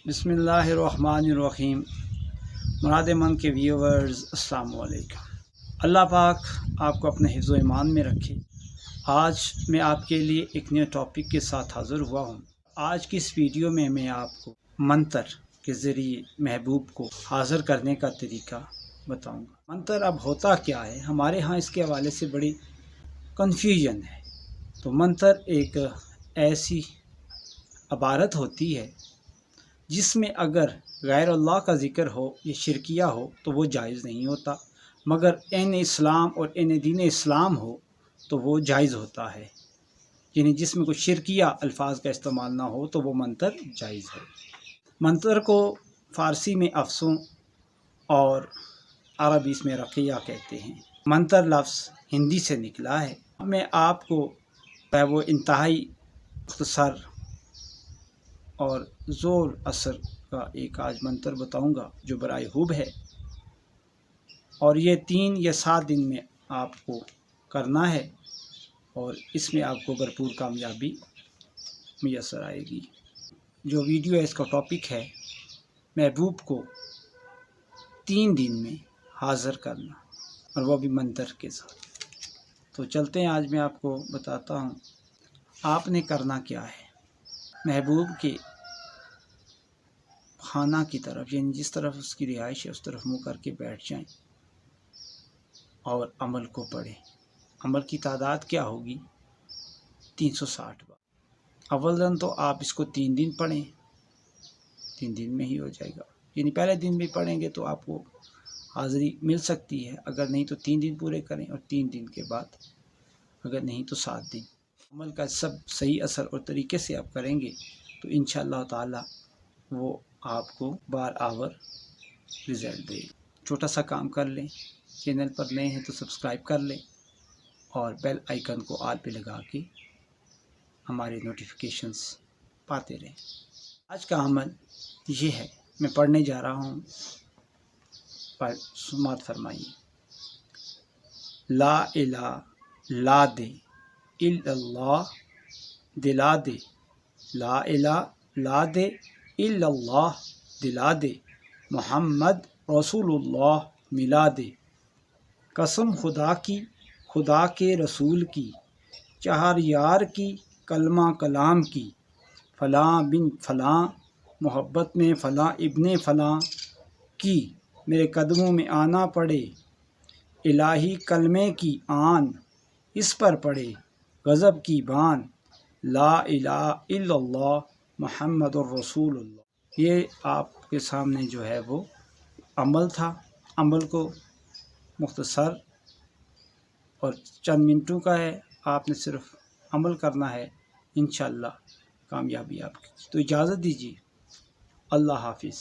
بسم اللہ الرحمن الرحیم۔ مراد من کے ویورز السلام علیکم۔ اللہ پاک آپ کو اپنے حفظ و ایمان میں رکھے۔ آج میں آپ کے لیے ایک نئے ٹاپک کے ساتھ حاضر ہوا ہوں۔ آج کی اس ویڈیو میں آپ کو منتر کے ذریعے محبوب کو حاضر کرنے کا طریقہ بتاؤں گا۔ منتر اب ہوتا کیا ہے؟ ہمارے ہاں اس کے حوالے سے بڑی کنفیوژن ہے۔ تو منتر ایک ایسی عبارت ہوتی ہے جس میں اگر غیر اللہ کا ذکر ہو یا شرکیہ ہو تو وہ جائز نہیں ہوتا، مگر عین اسلام اور عین دین اسلام ہو تو وہ جائز ہوتا ہے۔ یعنی جس میں کوئی شرکیہ الفاظ کا استعمال نہ ہو تو وہ منتر جائز ہے۔ منتر کو فارسی میں افسوں اور عربی میں رقیہ کہتے ہیں۔ منتر لفظ ہندی سے نکلا ہے۔ میں آپ کو وہ انتہائی مختصر اور زور اثر کا ایک آج منتر بتاؤں گا جو برائے خوب ہے، اور یہ 3 یا 7 دن میں آپ کو کرنا ہے، اور اس میں آپ کو بھرپور کامیابی میسر آئے گی۔ جو ویڈیو ہے اس کا ٹاپک ہے محبوب کو 3 دن میں حاضر کرنا، اور وہ بھی منتر کے ساتھ۔ تو چلتے ہیں، آج میں آپ کو بتاتا ہوں آپ نے کرنا کیا ہے۔ محبوب کے خانہ کی طرف، یعنی جس طرف اس کی رہائش ہے اس طرف منہ کر کے بیٹھ جائیں اور عمل کو پڑھیں۔ عمل کی تعداد کیا ہوگی؟ 360 بار۔ اولاً تو آپ اس کو 3 دن پڑھیں، 3 دن میں ہی ہو جائے گا۔ یعنی پہلے دن بھی پڑھیں گے تو آپ کو حاضری مل سکتی ہے، اگر نہیں تو 3 دن پورے کریں، اور 3 دن کے بعد اگر نہیں تو 7 دن۔ عمل کا سب صحیح اثر اور طریقے سے آپ کریں گے تو انشاءاللہ تعالی وہ آپ کو بار آور رزلٹ دے۔ چھوٹا سا کام کر لیں، چینل پر نئے ہیں تو سبسکرائب کر لیں، اور بیل آئیکن کو آل پہ لگا کے ہمارے نوٹیفیکیشنز پاتے رہیں۔ آج کا عمل یہ ہے، میں پڑھنے جا رہا ہوں، پر سماعت فرمائیے۔ لا الہ لا دے الا اللہ دلا دے، لا الہ لا دے الا اللہ دلا دے، محمد رسول اللہ ملا دے۔ قسم خدا کی، خدا کے رسول کی، چہار یار کی، کلمہ کلام کی، فلاں بن فلاں محبت میں فلاں ابن فلاں کی، میرے قدموں میں آنا پڑے الہی کلمے کی آن، اس پر پڑے غضب کی بان، لا الہ الا اللہ محمد الرسول اللہ۔ یہ آپ کے سامنے جو ہے وہ عمل تھا۔ عمل کو مختصر اور چند منٹوں کا ہے، آپ نے صرف عمل کرنا ہے، انشاءاللہ کامیابی آپ کی۔ تو اجازت دیجیے، اللہ حافظ۔